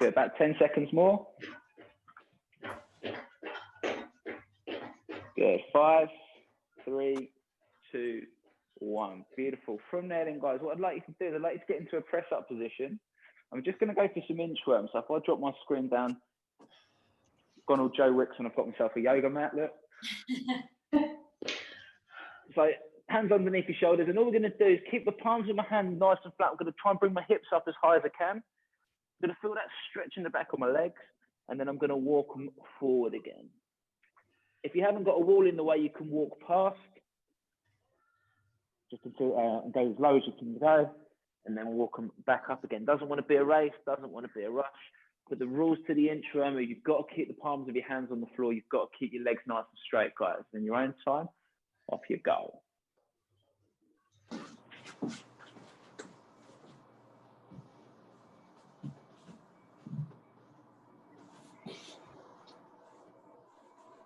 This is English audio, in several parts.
Good, about 10 seconds more. Good, 5, 3, 2, 1. Beautiful. From there then, guys, what I'd like you to do is I'd like you to get into a press up position. I'm just going to go for some inchworms. So if I drop my screen down, gone all Joe Wicks and I've got myself a yoga mat, look. So hands underneath your shoulders, and all we're going to do is keep the palms of my hand nice and flat. I'm going to try and bring my hips up as high as I can. I'm going to feel that stretch in the back of my legs, and then I'm going to walk them forward again. If you haven't got a wall in the way, you can walk past. Just to go as low as you can go, and then walk them back up again. Doesn't want to be a race, doesn't want to be a rush. But the rules to the inchworm are you've got to keep the palms of your hands on the floor. You've got to keep your legs nice and straight, guys. In your own time, off you go.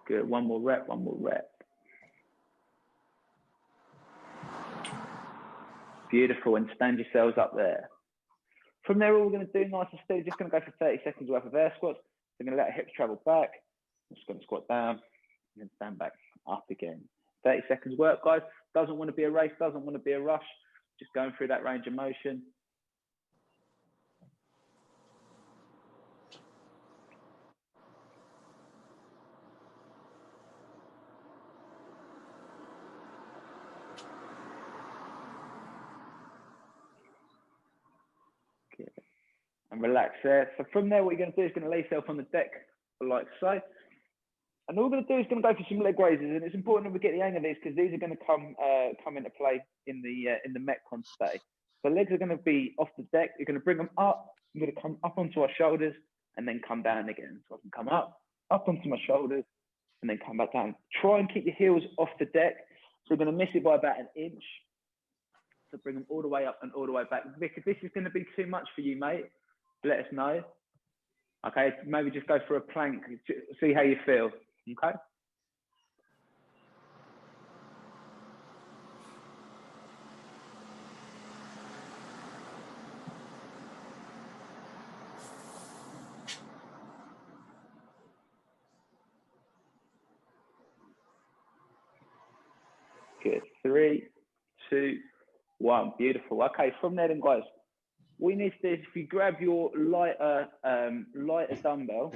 Good, one more rep, one more rep. Beautiful, and stand yourselves up there. From there, all we're going to do, nice and steady, just going to go for 30 seconds worth of air squats. We're going to let our hips travel back. I'm just going to squat down and then stand back up again. 30 seconds work, guys. Doesn't want to be a race, doesn't want to be a rush. Just going through that range of motion. Okay. And relax there. So from there, what you're going to do is going to lay yourself on the deck, like so. And all we're going to do is going to go for some leg raises, and it's important that we get the hang of these because these are going to come into play in the Metcon today. So legs are going to be off the deck. You're going to bring them up. You're going to come up onto our shoulders and then come down again. So I can come up onto my shoulders, and then come back down. Try and keep your heels off the deck. So you're going to miss it by about an inch. So bring them all the way up and all the way back. Vic, if this is going to be too much for you, mate, let us know. Okay, maybe just go for a plank. See how you feel. Okay. Good. 3, 2, 1. Beautiful. Okay, from there then, guys, what you need to do is if you grab your lighter dumbbell,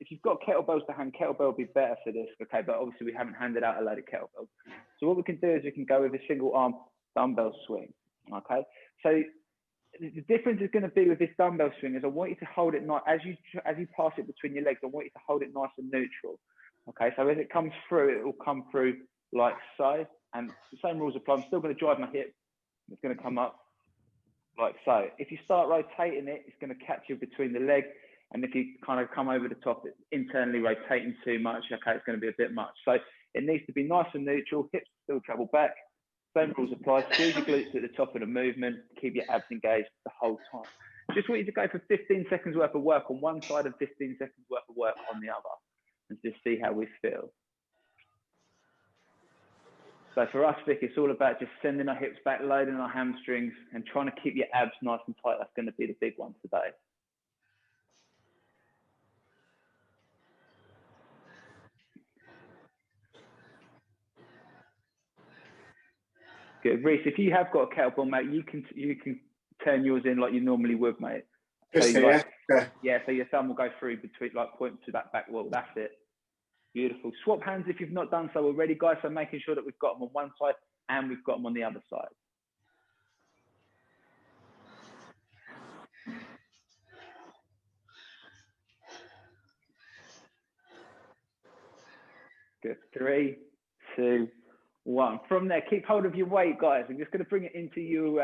if you've got kettlebells to hand, kettlebell will be better for this, okay? But obviously we haven't handed out a load of kettlebells. So what we can do is we can go with a single arm dumbbell swing, okay? So the difference is going to be with this dumbbell swing is I want you to hold it nice, as you pass it between your legs, I want you to hold it nice and neutral, okay? So as it comes through, it will come through like so, and the same rules apply. I'm still going to drive my hip, it's going to come up like so. If you start rotating it, it's going to catch you between the legs. And if you kind of come over the top, it's internally rotating too much, okay, it's going to be a bit much. So it needs to be nice and neutral, hips still travel back. Same rules apply. Squeeze your glutes at the top of the movement, keep your abs engaged the whole time. Just want you to go for 15 seconds worth of work on one side and 15 seconds worth of work on the other, and just see how we feel. So for us, Vic, it's all about just sending our hips back, loading our hamstrings, and trying to keep your abs nice and tight. That's going to be the big one today. Good. Reese, if you have got a kettlebell, mate, you can turn yours in like you normally would, mate. So yeah, so your thumb will go through between, like, point to that back wall. That's it. Beautiful. Swap hands if you've not done so already, guys. So making sure that we've got them on one side and we've got them on the other side. Good. 3, 2, 1. From there, keep hold of your weight, guys. I'm just going to bring it into you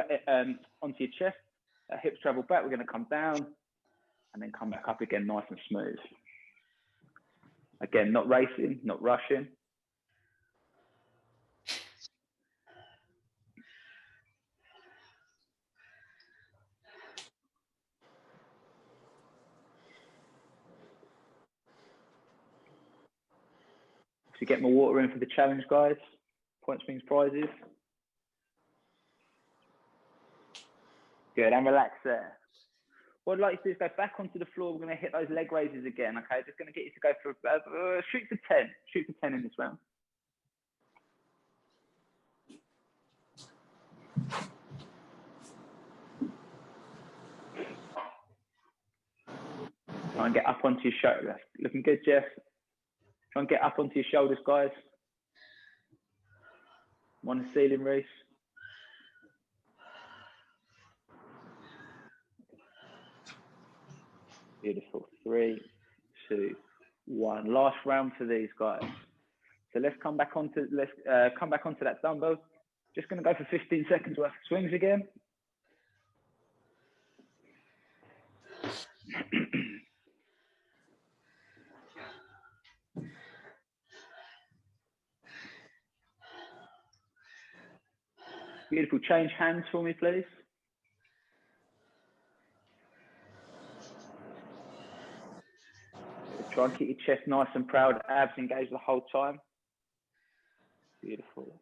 onto your chest. Hips travel back. We're going to come down and then come back up again, nice and smooth. Again, not racing, not rushing. So get my water in for the challenge, guys. Points means prizes. Good, and relax there. what I'd like you to do is go back onto the floor. We're going to hit those leg raises again, okay? Just going to get you to go for, shoot for 10. Shoot for 10 in this round. Try and get up onto your shoulder. Looking good, Jeff. Try and get up onto your shoulders, guys. On the ceiling, Reese. Beautiful. 3, 2, 1. Last round for these guys. So let's come back onto that dumbbell. Just going to go for 15 seconds worth of swings again. Beautiful. Change hands for me, please. Try and keep your chest nice and proud. Abs engaged the whole time. Beautiful.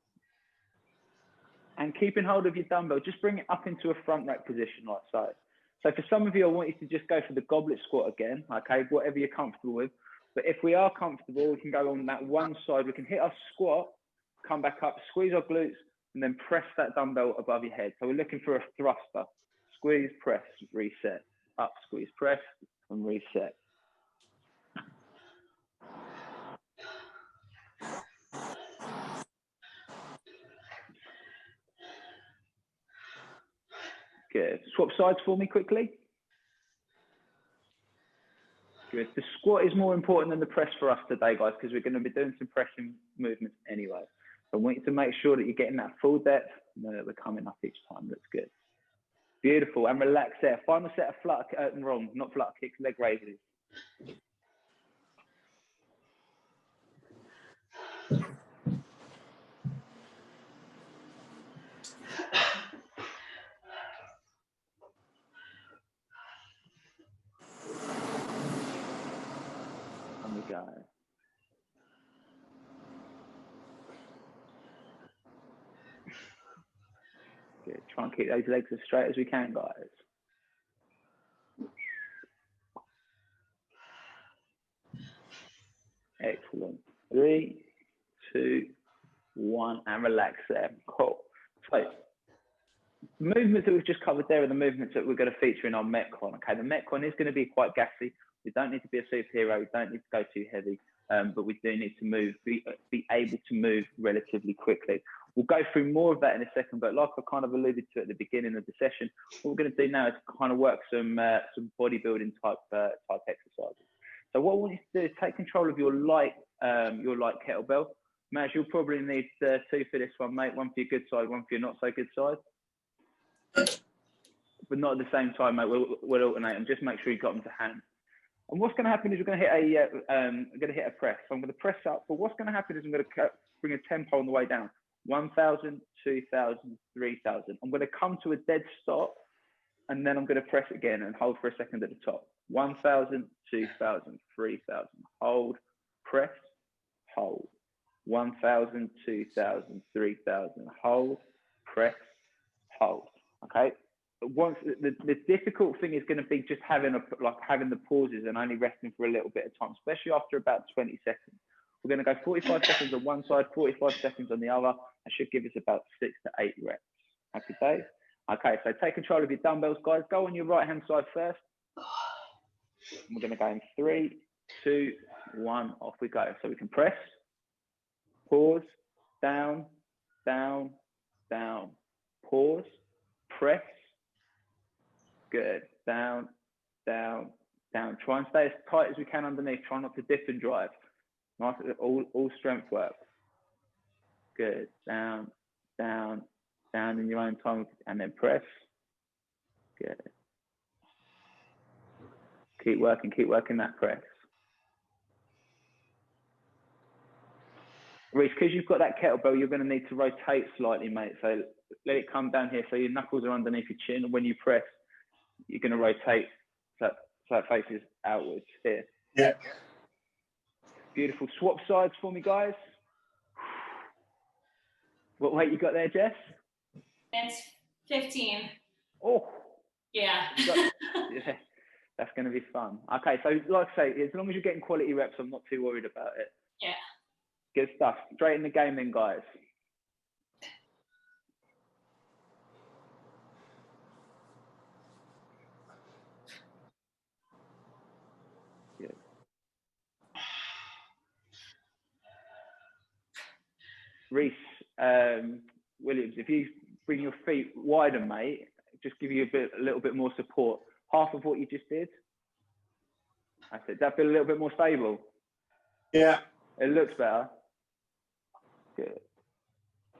And keeping hold of your dumbbell, just bring it up into a front rack position like so. So for some of you, I want you to just go for the goblet squat again, okay, whatever you're comfortable with. But if we are comfortable, we can go on that one side. We can hit our squat, come back up, squeeze our glutes, and then press that dumbbell above your head. So we're looking for a thruster. Squeeze, press, reset. Up, squeeze, press, and reset. Good. Swap sides for me quickly. Good. The squat is more important than the press for us today, guys, because we're going to be doing some pressing movements anyway. So I want you to make sure that you're getting that full depth and that we're coming up each time. That's good. Beautiful. And relax there. Final set of not flutter kicks, leg raises. And we go. Good. Try and keep those legs as straight as we can, guys. Excellent. 3, 2, 1, and relax there. Cool. So, the movements that we've just covered there are the movements that we're going to feature in our Metcon. Okay, the Metcon is going to be quite gassy. We don't need to be a superhero. We don't need to go too heavy, but we do need to move, be able to move relatively quickly. We'll go through more of that in a second, but like I kind of alluded to at the beginning of the session, what we're going to do now is kind of work some bodybuilding type exercises. So what I want you to do is take control of your light kettlebell. Maz, you'll probably need 2 for this one, mate. One for your good side, one for your not so good side. But not at the same time, mate. We'll alternate and just make sure you got them to hand. And what's going to happen is we're going to hit a press. So I'm going to press up, but what's going to happen is I'm going to bring a tempo on the way down. 1,000, 2,000, 3,000. I'm going to come to a dead stop, and then I'm going to press again and hold for a second at the top. 1,000, 2,000, 3,000. Hold, press, hold. 1,000, 2,000, 3,000. Hold, press, hold. Okay. Once the difficult thing is going to be just having the pauses and only resting for a little bit of time, especially after about 20 seconds. We're going to go 45 seconds on one side, 45 seconds on the other. That should give us about 6 to 8 reps. Happy days? Okay, so take control of your dumbbells, guys. Go on your right-hand side first. We're going to go in 3, 2, 1. Off we go. So we can press, pause, down, down, down, pause, press. Good. Down, down, down. Try and stay as tight as we can underneath. Try not to dip and drive. Nice, all strength work. Good. Down, down, down in your own time, and then press. Good. Keep working that press. Reece, because you've got that kettlebell, you're going to need to rotate slightly, mate. So let it come down here so your knuckles are underneath your chin. And when you press, you're going to rotate so it faces outwards here. Yeah. Beautiful. Swap sides for me, guys. What weight you got there, Jess? It's 15. Oh. Yeah. Yeah. That's going to be fun. Okay, so like I say, as long as you're getting quality reps, I'm not too worried about it. Yeah. Good stuff. Straight in the game then, guys. Good. Reese, Williams, if you bring your feet wider, mate, just give you a little bit more support. Half of what you just did. That's it. Does that feel a little bit more stable? Yeah. It looks better. Good.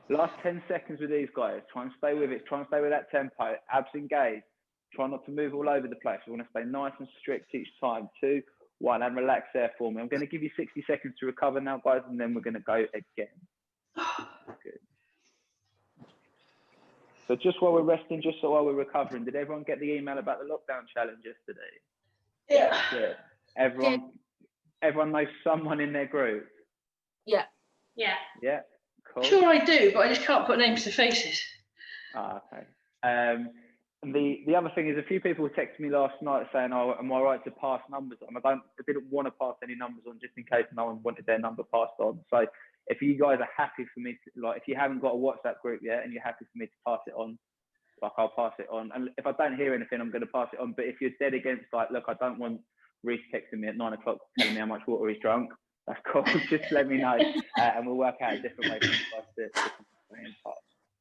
Last 10 seconds with these guys. Try and stay with it. Try and stay with that tempo. Abs engaged. Try not to move all over the place. We want to stay nice and strict each time. 2, 1, and relax there for me. I'm going to give you 60 seconds to recover now, guys, and then we're going to go again. Good. So just while we're resting, just so while we're recovering, did everyone get the email about the lockdown challenge yesterday? Yeah. Good. Everyone knows someone in their group? Yeah. Yeah. Yeah, cool. Sure I do, but I just can't put names to faces. Ah, okay. And the other thing is, a few people texted me last night saying, "Oh, am I right to pass numbers on?" I didn't want to pass any numbers on just in case no one wanted their number passed on. So if you guys are happy for me to, like, if you haven't got a WhatsApp group yet and you're happy for me to pass it on, like, I'll pass it on. And if I don't hear anything, I'm going to pass it on. But if you're dead against, like, look, I don't want Reese texting me at 9 o'clock telling me how much water he's drunk, that's cool. Just let me know, and we'll work out a different way for us to stay in touch.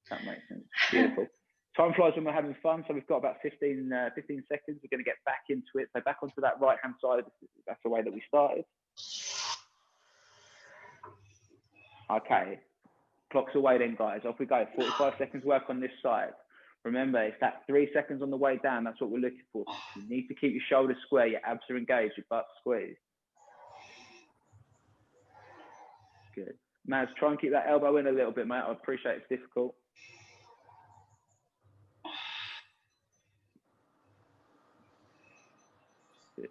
That makes sense. Beautiful. Time flies when we're having fun. So we've got about 15 seconds. We're going to get back into it. So back onto that right-hand side. That's the way that we started. Okay. Clock's away then, guys. Off we go. 45 seconds work on this side. Remember, it's that 3 seconds on the way down. That's what we're looking for. You need to keep your shoulders square, your abs are engaged, your butt squeezed. Good. Maz, try and keep that elbow in a little bit, mate. I appreciate it's difficult. Good.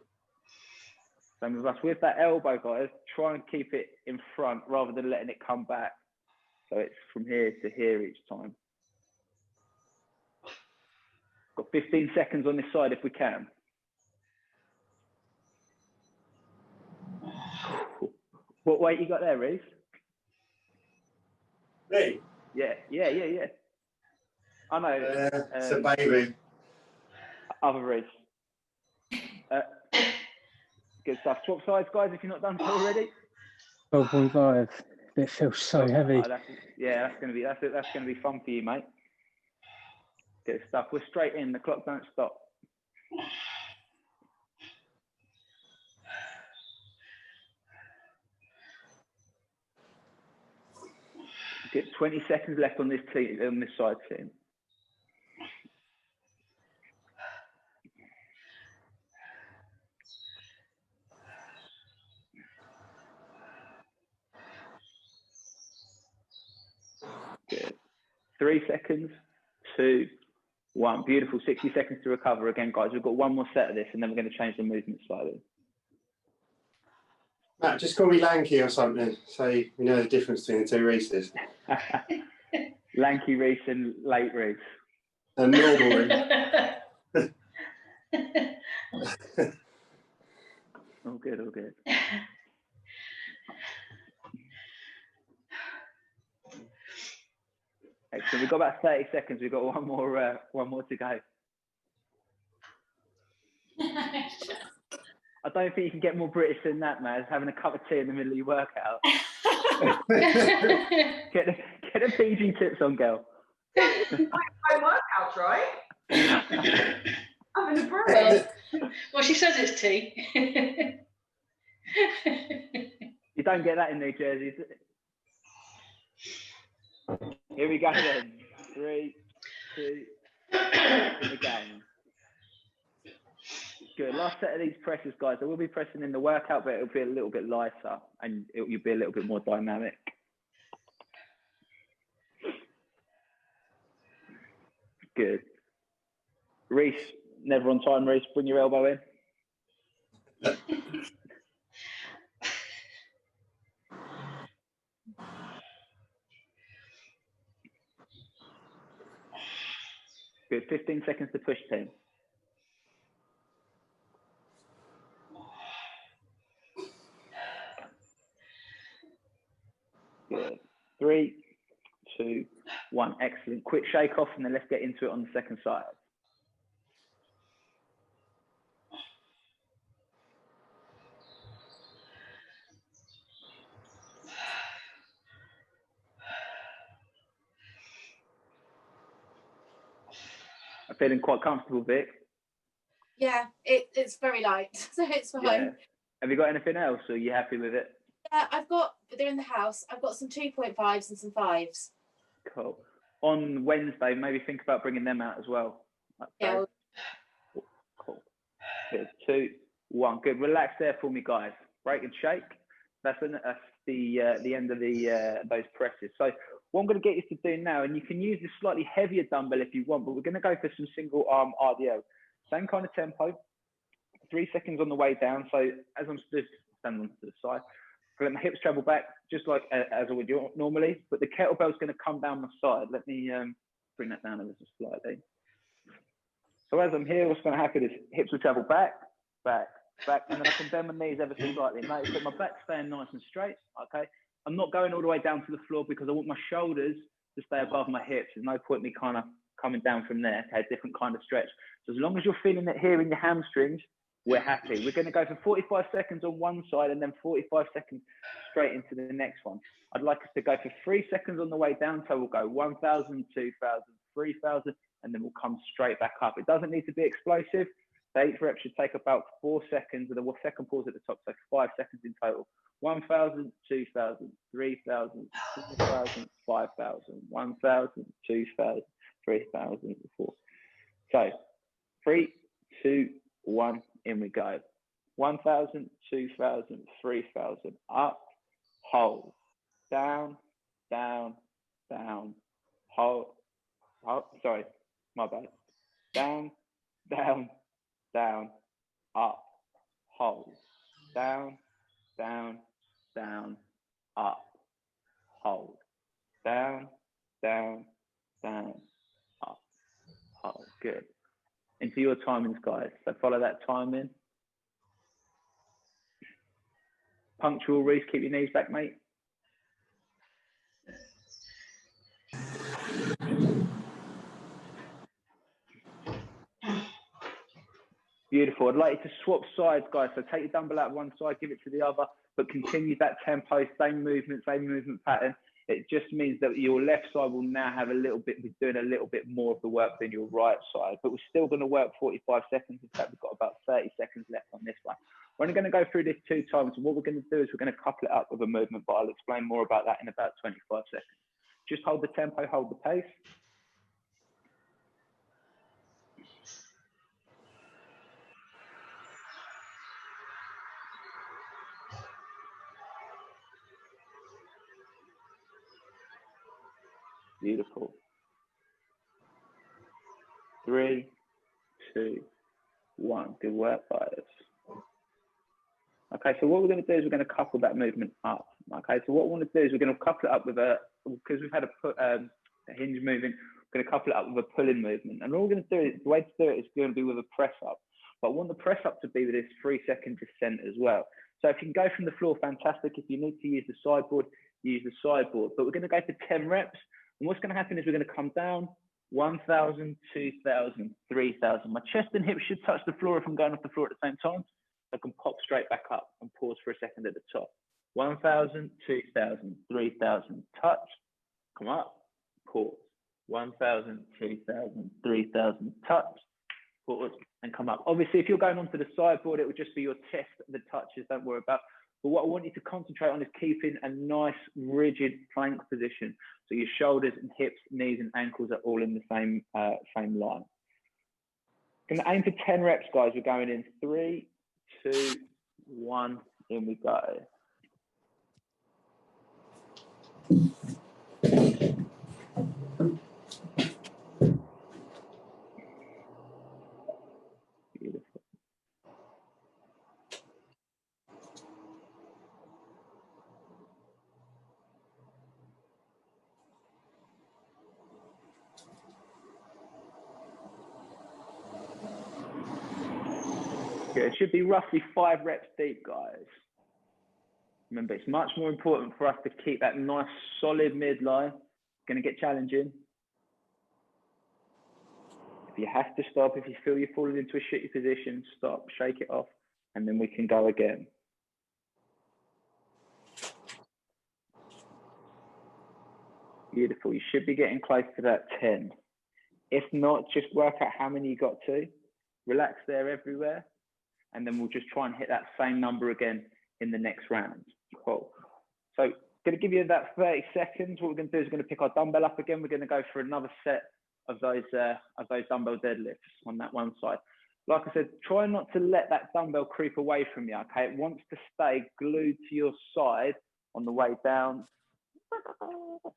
Same with us. With that elbow, guys, try and keep it in front rather than letting it come back. So it's from here to here each time. Got 15 seconds on this side if we can. What weight you got there, Reese? Me? Yeah. I know. It's a baby. Other Reese. Good stuff. Swap sides, guys, if you're not done so already. 12.5. It feels so heavy. Oh, that's gonna be fun for you, mate. Good stuff. We're straight in. The clock don't stop. Get 20 seconds left on this side team. Good. 3 seconds. 2, 1. Beautiful. 60 seconds to recover again, guys. We've got one more set of this, and then we're going to change the movement slightly. Matt, just call me Lanky or something, so you know the difference between the two Reeses. Lanky Reese and late Reese. And normal Reese. All good, all good. Excellent. We've got about 30 seconds. We've got one more to go. I don't think you can get more British than that, man. Having a cup of tea in the middle of your workout. Get the PG tips on, girl. My workouts, right? Having a break. Well, she says it's tea. You don't get that in New Jersey. Here we go then. 3, 2, in the game. Good. Last set of these presses, guys. I will be pressing in the workout, but it'll be a little bit lighter and you'll be a little bit more dynamic. Good. Reese, never on time, Reese. Bring your elbow in. Good. 15 seconds to push, team. Good. 3, 2, 1. Excellent. Quick shake off, and then let's get into it on the second side. I'm feeling quite comfortable, Vic. Yeah, it's very light, so it's fine. Yeah. Have you got anything else, or are you happy with it? Yeah, they're in the house. I've got some 2.5s and some 5s. Cool. On Wednesday, maybe think about bringing them out as well. Okay. Yeah. Cool. Good. 2, 1. Good. Relax there for me, guys. Break and shake. That's the end of those presses. So what I'm going to get you to do now, and you can use this slightly heavier dumbbell if you want, but we're going to go for some single arm RDL. Same kind of tempo. 3 seconds on the way down. So as I'm just standing to the side, I let my hips travel back just like as I would do normally, but the kettlebell's going to come down my side. Let me bring that down ever so slightly. So as I'm here, what's going to happen is hips will travel back, back, back, and then I can bend my knees ever so slightly. Notice that my back's staying nice and straight, okay? I'm not going all the way down to the floor because I want my shoulders to stay above my hips. There's no point me kind of coming down from there, okay? Different kind of stretch. So as long as you're feeling it here in your hamstrings, we're happy. We're going to go for 45 seconds on one side and then 45 seconds straight into the next one. I'd like us to go for 3 seconds on the way down. So we'll go 1,000, 2,000, 3,000, and then we'll come straight back up. It doesn't need to be explosive. The each rep should take about 4 seconds with a second pause at the top. So 5 seconds in total. 1,000, 2,000, 3,000, 4,000, 5,000, 1,000, 2,000, 3,000, 4. So 3, 2, 1. In we go. 1,000, 2,000, 3,000. Up, hold, down, down, down, hold. Sorry, my bad. Down, down, down, up, hold, down, down, down, up, hold, down, down, down, up, hold. Good. Into your timings, guys. So follow that timing. Punctual, Reese, keep your knees back, mate. Beautiful. I'd like you to swap sides, guys. So take your dumbbell out of one side, give it to the other, but continue that tempo, same movement pattern. It just means that your left side will now have be doing a little bit more of the work than your right side, but we're still going to work 45 seconds. In fact, we've got about 30 seconds left on this one. We're only going to go through this 2 times. And what we're going to do is we're going to couple it up with a movement, but I'll explain more about that in about 25 seconds. Just hold the tempo, hold the pace. Beautiful. 3, 2, 1. Good work, guys. Okay, so what we're going to do is we're going to couple that movement up. Okay, so what we want to do is we're going to couple it up with because we've had a hinge movement, we're going to couple it up with a pulling movement. And all we're going to do is, the way to do it is going to be with a press up. But I want the press up to be with this 3-second descent as well. So if you can go from the floor, fantastic. If you need to use the sideboard, use the sideboard. But we're going to go for 10 reps. And what's going to happen is we're going to come down 1,000, 2,000, 3,000. My chest and hips should touch the floor if I'm going off the floor at the same time. I can pop straight back up and pause for a second at the top. 1,000, 2,000, 3,000. Touch, come up, pause. 1,000, 2,000, 3,000. Touch, pause, and come up. Obviously, if you're going onto the sideboard, it will just be your chest that touches. Don't worry about. But what I want you to concentrate on is keeping a nice, rigid plank position. So your shoulders and hips, knees and ankles are all in the same line. Gonna aim for 10 reps, guys. We're going in 3, 2, 1. In we go. Beautiful. Yeah, it should be roughly 5 reps deep, guys. Remember, it's much more important for us to keep that nice solid midline. It's going to get challenging. If you have to stop, if you feel you're falling into a shitty position, stop, shake it off, and then we can go again. Beautiful. You should be getting close to that 10. If not, just work out how many you got to. Relax there everywhere. And then we'll just try and hit that same number again in the next round. Cool. So going to give you that 30 seconds. What we're going to do is we're going to pick our dumbbell up again. We're going to go for another set of those dumbbell deadlifts on that one side. Like I said, try not to let that dumbbell creep away from you, okay? It wants to stay glued to your side on the way down. It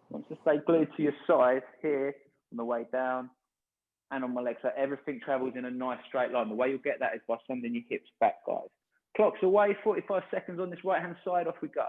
wants to stay glued to your side here on the way down and on my legs. So everything travels in a nice straight line. The way you'll get that is by sending your hips back, guys. Clock's away, 45 seconds on this right-hand side, off we go.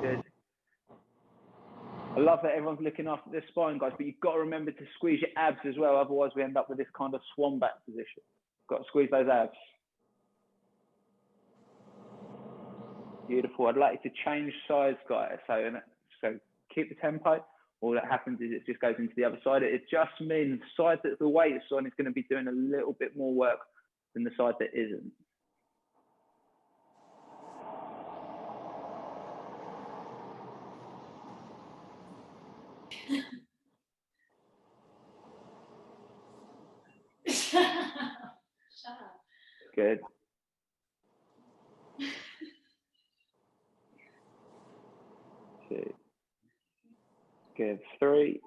Good. I love that everyone's looking after their spine, guys, but you've got to remember to squeeze your abs as well. Otherwise, we end up with this kind of swan back position. Got to squeeze those abs. Beautiful. I'd like you to change sides, guys. So keep the tempo. All that happens is it just goes into the other side. It just means the side that the weight is on is going to be doing a little bit more work than the side that isn't. Good. Two. Good. 3,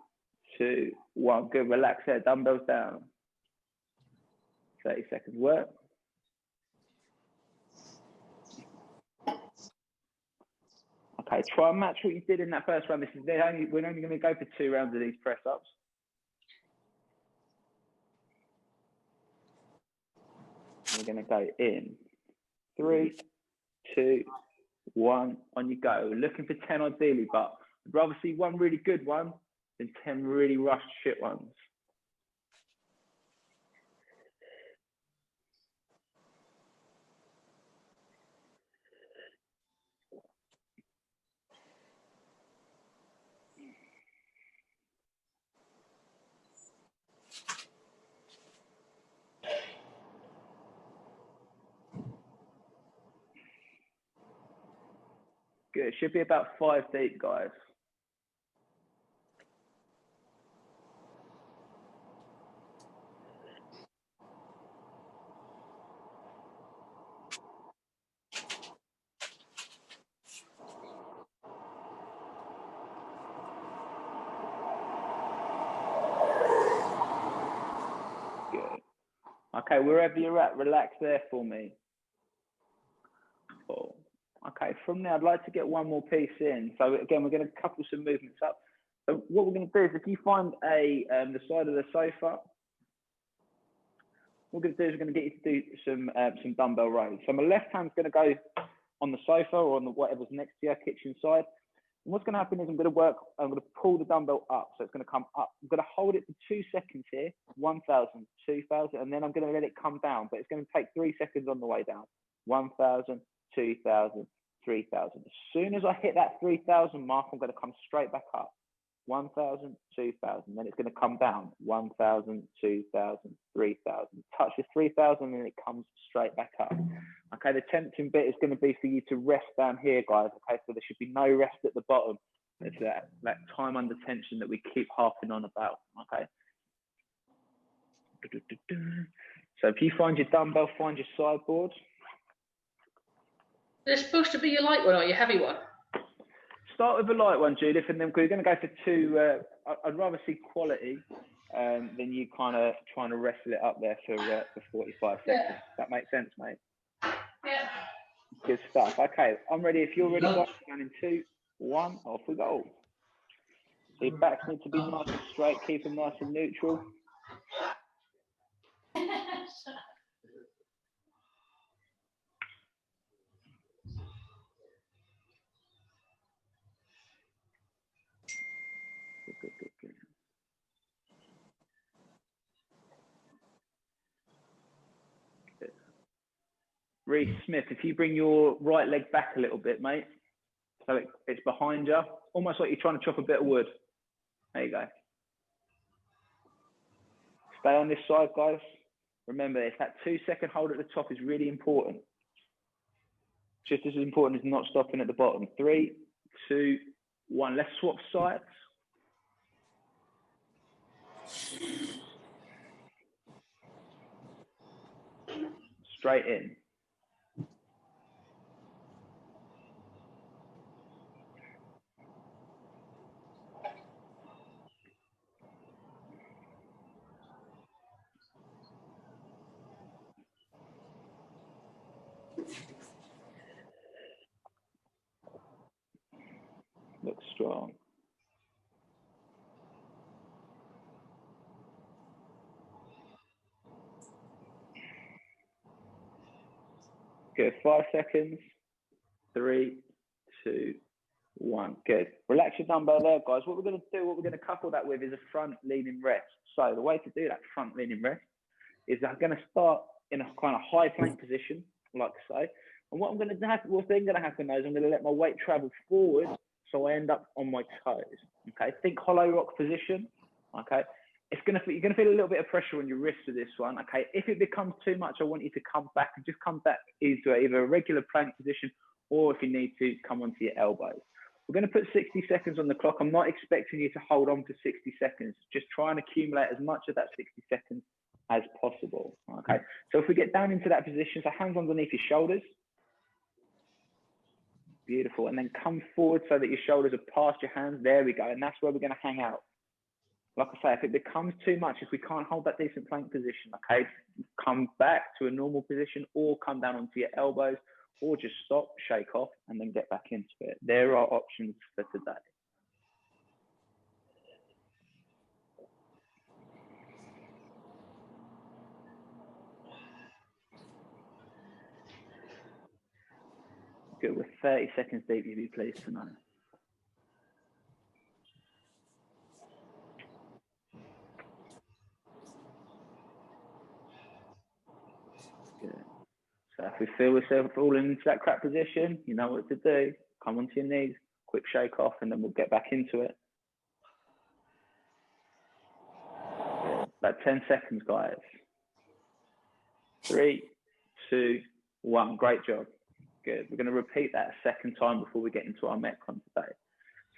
2, 1. Good. Relax there. Dumbbells down. 30 seconds work. Okay. Try and match what you did in that first round. We're only going to go for 2 rounds of these press ups. We're going to go in 3, 2, 1. On you go. Looking for 10 ideally, but I'd rather see one really good one than 10 really rushed shit ones. Good. It should be about 5 deep, guys. Good. Okay, wherever you're at, relax there for me. Cool. Okay, from there, I'd like to get one more piece in. So again, we're going to couple some movements up. So what we're going to do is if you find the side of the sofa, what we're going to do is we're going to get you to do some dumbbell rows. So my left hand's going to go on the sofa or on whatever's next to your kitchen side. And what's going to happen is I'm going to pull the dumbbell up. So it's going to come up. I'm going to hold it for 2 seconds here, 1,000, 2,000, and then I'm going to let it come down. But it's going to take 3 seconds on the way down. 1,000, 2,000, 3,000. As soon as I hit that 3,000 mark, I'm going to come straight back up. 1,000, 2,000. Then it's going to come down. 1,000, 2,000, 3,000. Touch the 3,000 and it comes straight back up. Okay, the tempting bit is going to be for you to rest down here, guys. Okay, so there should be no rest at the bottom. It's that time under tension that we keep harping on about. Okay. So if you find your dumbbell, find your sideboard. They're supposed to be your light one or your heavy one? Start with a light one, Judith, and then we're going to go for 2. I'd rather see quality than you kind of trying to wrestle it up there for 45 seconds. Yeah. That makes sense, mate? Yeah. Good stuff. Okay, I'm ready. If you're ready, guys, going in 2, 1, off we go. So your backs need to be nice and straight, keep them nice and neutral. Reece Smith, if you bring your right leg back a little bit, mate, so it's behind you, almost like you're trying to chop a bit of wood. There you go. Stay on this side, guys. Remember, if that 2-second hold at the top is really important. Just as important as not stopping at the bottom. 3, 2, 1. Let's swap sides. Straight in. Look strong. Good. 5 seconds. 3, 2, 1. Good. Relax your dumbbell there, guys. What we're going to do, what we're going to couple that with is a front leaning rest. So the way to do that front leaning rest is I'm going to start in a kind of high plank position, like so. And what I'm going to happen, what's then going to happen though is I'm going to let my weight travel forward so I end up on my toes. Okay. Think hollow rock position. Okay. You're going to feel a little bit of pressure on your wrist with this one. Okay. If it becomes too much, I want you to come back and just come back into either a regular plank position or if you need to come onto your elbows. We're going to put 60 seconds on the clock. I'm not expecting you to hold on for 60 seconds. Just try and accumulate as much of that 60 seconds as possible. Okay. So if we get down into that position, so hands underneath your shoulders. Beautiful. And then come forward so that your shoulders are past your hands. There we go. And that's where we're going to hang out. Like I say, if it becomes too much, if we can't hold that decent plank position, okay, come back to a normal position or come down onto your elbows or just stop, shake off, and then get back into it. There are options for today. Good. We're 30 seconds deep, you'd be pleased to know. Good. So if we feel ourselves falling into that crap position, you know what to do. Come onto your knees, quick shake off, and then we'll get back into it. Good. About 10 seconds, guys. 3, 2, 1. Great job. Good. We're going to repeat that a second time before we get into our Metcon today.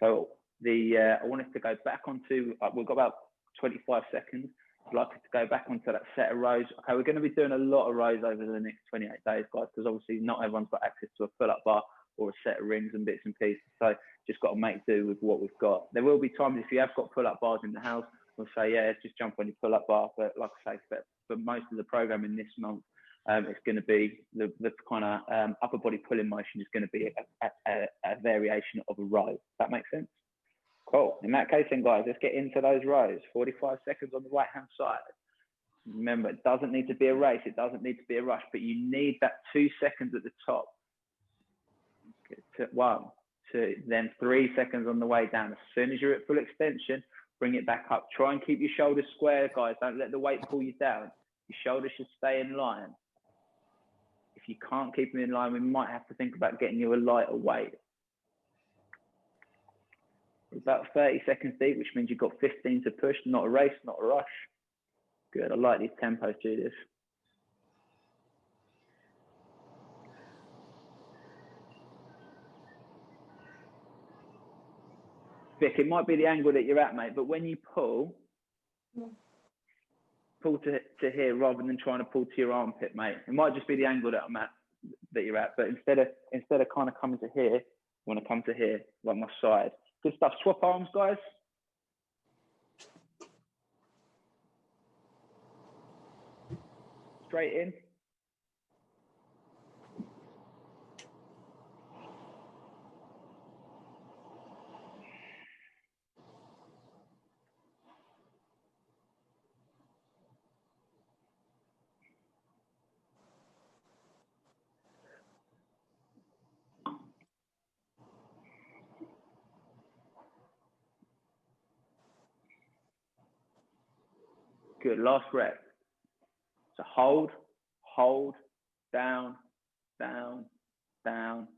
So I want us to go back onto, we've got about 25 seconds. I'd like us to go back onto that set of rows. Okay, we're going to be doing a lot of rows over the next 28 days, guys, because obviously not everyone's got access to a pull-up bar or a set of rings and bits and pieces. So just got to make do with what we've got. There will be times if you have got pull-up bars in the house, we'll say, yeah, just jump on your pull-up bar. But like I say, for most of the programming this month, it's going to be the kind of upper body pulling motion is going to be a variation of a row. That makes sense? Cool. In that case then, guys, let's get into those rows. 45 seconds on the right-hand side. Remember, it doesn't need to be a race. It doesn't need to be a rush, but you need that 2 seconds at the top. 1, 2, then 3 seconds on the way down. As soon as you're at full extension, bring it back up. Try and keep your shoulders square, guys. Don't let the weight pull you down. Your shoulders should stay in line. If you can't keep them in line, we might have to think about getting you a lighter weight. We're about 30 seconds deep, which means you've got 15 to push, not a race, not a rush. Good, I like these tempos, Judith. Vic, it might be the angle that you're at, mate, but when you pull to here rather than trying to pull to your armpit, mate. It might just be the angle that I'm at, that you're at, but instead of kind of coming to here, I want to come to here, like my side. Good stuff. Swap arms, guys. Straight in. Good, last rep. So hold, down, down, down,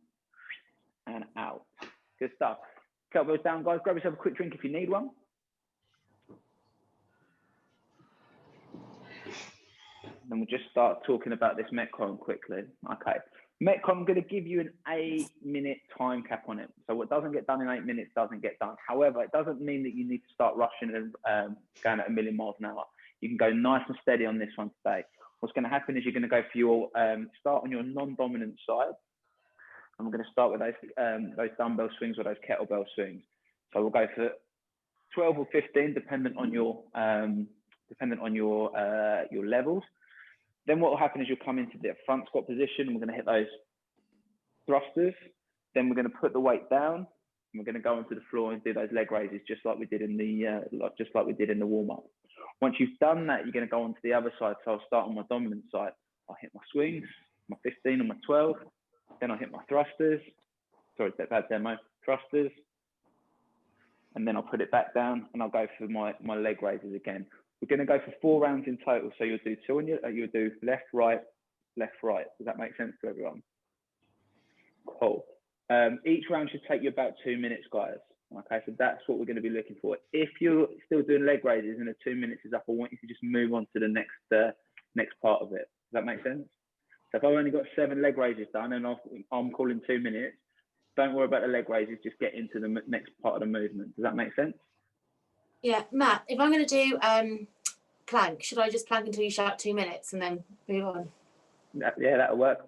and out. Good stuff. Kettlebells down, guys. Grab yourself a quick drink if you need one. Then we'll just start talking about this Metcon quickly. Okay. Metcon, I'm going to give you an 8-minute time cap on it. So what doesn't get done in 8 minutes doesn't get done. However, it doesn't mean that you need to start rushing and going at 1,000,000 miles an hour. You can go nice and steady on this one today. What's going to happen is you're going to go for your start on your non-dominant side. And we're going to start with those dumbbell swings or those kettlebell swings. So we'll go for 12 or 15, dependent on your levels. Then what will happen is you'll come into the front squat position. We're going to hit those thrusters. Then we're going to put the weight down. And we're going to go onto the floor and do those leg raises, just like we did in the warm up. Once you've done that, you're going to go onto the other side. So I'll start on my dominant side. I'll hit my swings, my 15 and my 12. Then I'll hit my thrusters. Sorry, bad demo. Thrusters. And then I'll put it back down and I'll go for my leg raises again. We're going to go for 4 rounds in total. So you'll do 2 on you'll do left, right, left, right. Does that make sense to everyone? Cool. Each round should take you about 2 minutes, guys. Okay, so that's what we're going to be looking for. If you're still doing leg raises and the 2 minutes is up, I want you to just move on to the next part of it. Does that make sense? So if I've only got 7 leg raises done and I'm calling 2 minutes, don't worry about the leg raises, just get into the next part of the movement. Does that make sense? Yeah, Matt, if I'm going to do plank, should I just plank until you shout 2 minutes and then move on? Yeah, that'll work.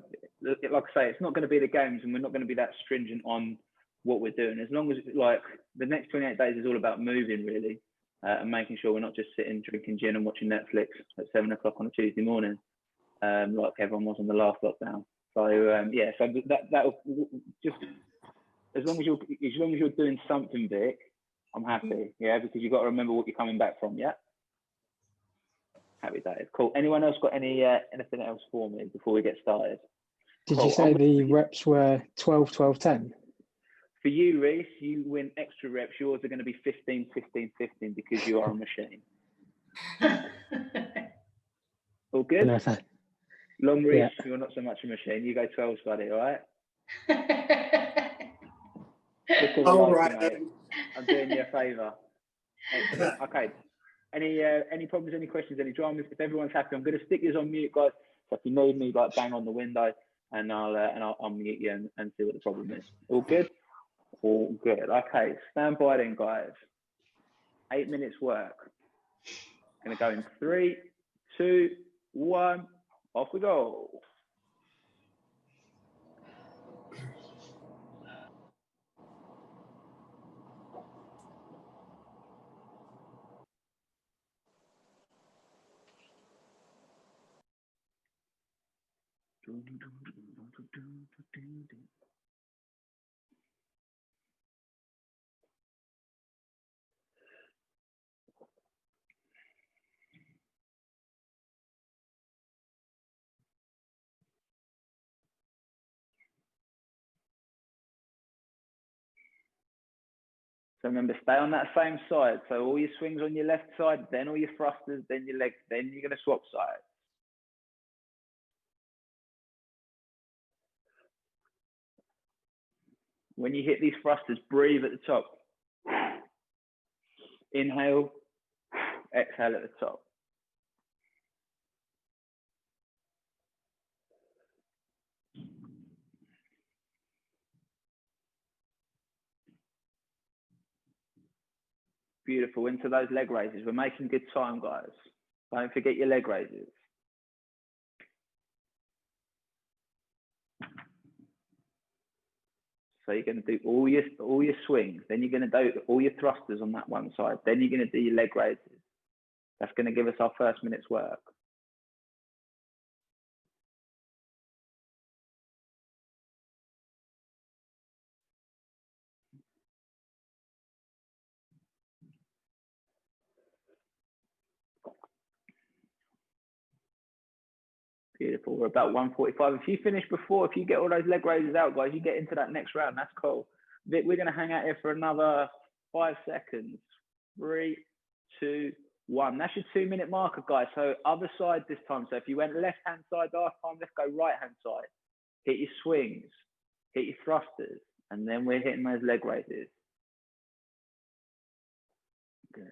Like I say, it's not going to be the games and we're not going to be that stringent on what we're doing. As long as like the next 28 days is all about moving really and making sure we're not just sitting drinking gin and watching Netflix at 7 o'clock on a Tuesday morning like everyone was in the last lockdown. So yeah, so that'll just as long as you're doing something big, I'm happy. Yeah, because you've got to remember what you're coming back from. Yeah. Happy days. Cool. Anyone else got anything else for me before we get started? Did you say the reps were 12, 12, 10? For you, Reese, you win extra reps. Yours are going to be 15, 15, 15 because you are a machine. All good? No, Long Reese, yeah. You're not so much a machine. You go 12, buddy, all right? All right. Mate. I'm doing you a favour. Okay. Any problems, any questions, any dramas? If everyone's happy, I'm going to stick you on mute, guys. So if you need me, like bang on the window, and I'll mute you and see what the problem is. All good? All good. Okay, stand by then, guys. 8 minutes work. Going to go in 3, 2, 1. Off we go. So remember, stay on that same side. So all your swings on your left side, then all your thrusters, then your legs, then you're going to swap sides. When you hit these thrusters, breathe at the top. Inhale, exhale at the top. Beautiful. Into those leg raises. We're making good time, guys. Don't forget your leg raises. So you're going to do all your swings. Then you're going to do all your thrusters on that one side. Then you're going to do your leg raises. That's going to give us our first minute's work. Beautiful. We're about 145. If you finish before, if you get all those leg raises out, guys, you get into that next round. That's cool. Vic, we're going to hang out here for another 5 seconds. 3, 2, 1. That's your 2 minute marker, guys. So other side this time. So if you went left hand side last time, let's go right hand side. hit your swings, hit your thrusters, and then we're hitting those leg raises. Good.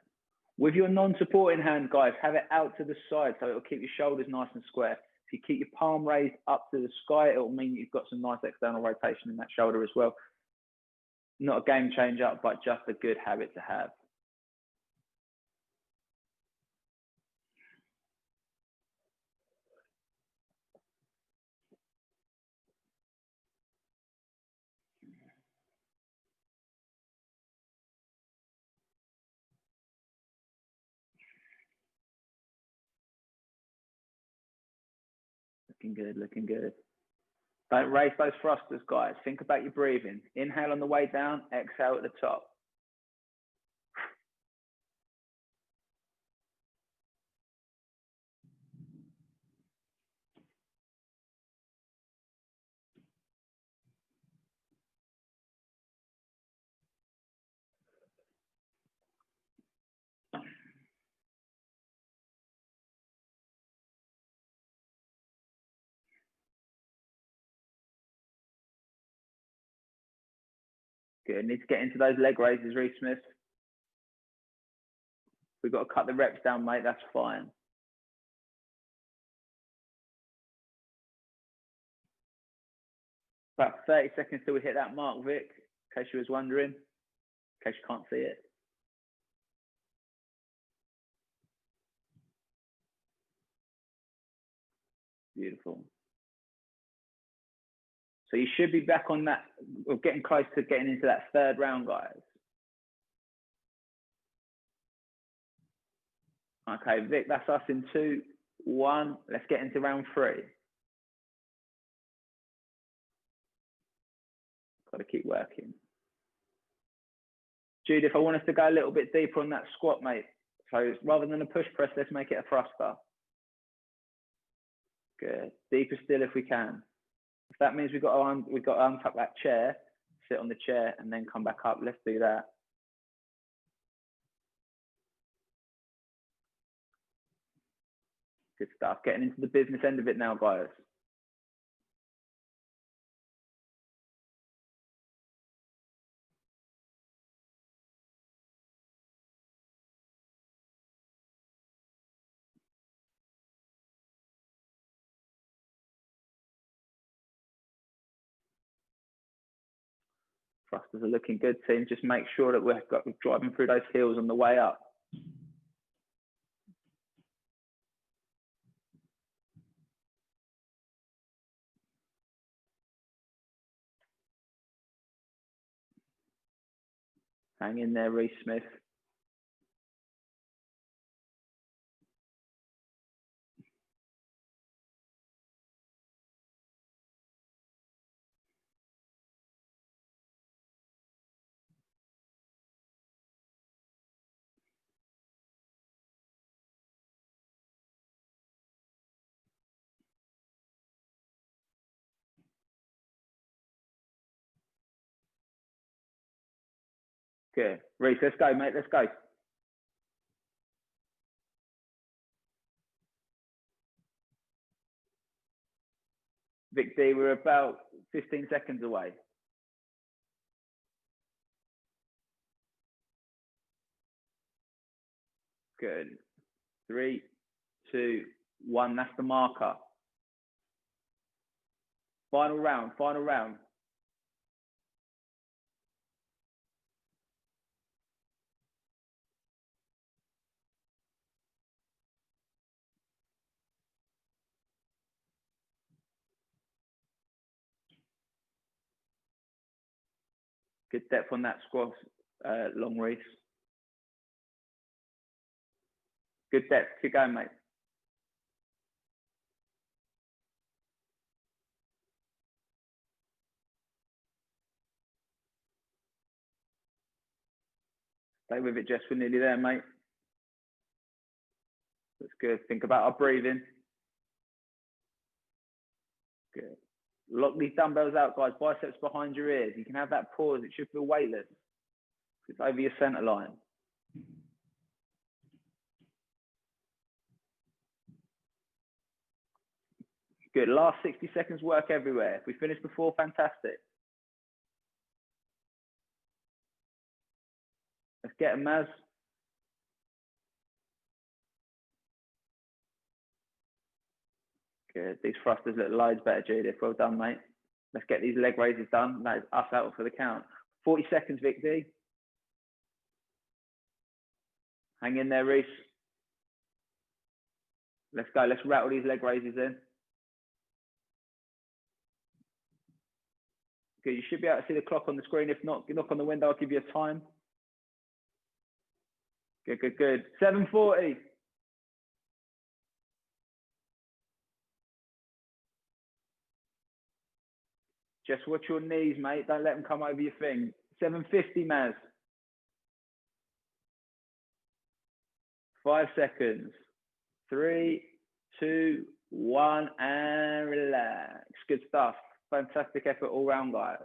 With your non-supporting hand, guys, have it out to the side so it'll keep your shoulders nice and square. If you keep your palm raised up to the sky, it'll mean you've got some nice external rotation in that shoulder as well. Not a game changer, but just a good habit to have. Looking good, looking good. Don't raise those thrusters, guys. Think about your breathing. Inhale on the way down, exhale at the top. Good. Need to get into those leg raises, Reece Smith. We've got to cut the reps down, mate. That's fine. About 30 seconds till we hit that mark, Vic, in case you was wondering, in case you can't see it. Beautiful. So you should be back on that, or getting close to getting into that third round, guys. Okay, Vic, that's us in 2, 1. Let's get into round 3. Got to keep working. Judith, I want us to go a little bit deeper on that squat, mate. So rather than a push press, let's make it a thruster. Good. Deeper still if we can. If that means we've got to untuck that chair, sit on the chair, and then come back up, let's do that. Good stuff. Getting into the business end of it now, guys. Thrusters are looking good, team. Just make sure that we're driving through those heels on the way up. Hang in there, Reece Smith. Good. Reece, let's go, mate. Let's go. Vic D, we're about 15 seconds away. Good. 3, 2, 1. That's the marker. Final round, final round. Good depth on that squat, long Reece. Good depth. Keep going, mate. Stay with it, Jess. We're nearly there, mate. That's good. Think about our breathing. Good. Lock these dumbbells out, guys. Biceps behind your ears. You can have that pause. It should feel weightless. It's over your center line. Good. Last 60 seconds work everywhere. If we finish before, fantastic. Let's get him, Maz. Good. These thrusters look loads better, Judith. Well done, mate. Let's get these leg raises done. That is us out for the count. 40 seconds, Vic D. Hang in there, Reese. Let's go. Let's rattle these leg raises in. Good. You should be able to see the clock on the screen. If not, knock on the window. I'll give you a time. Good, good, good. 7:40. Just watch your knees, mate. Don't let them come over your thing. 7:50, Maz. 5 seconds. 3, 2, 1, and relax. Good stuff. Fantastic effort all round, guys.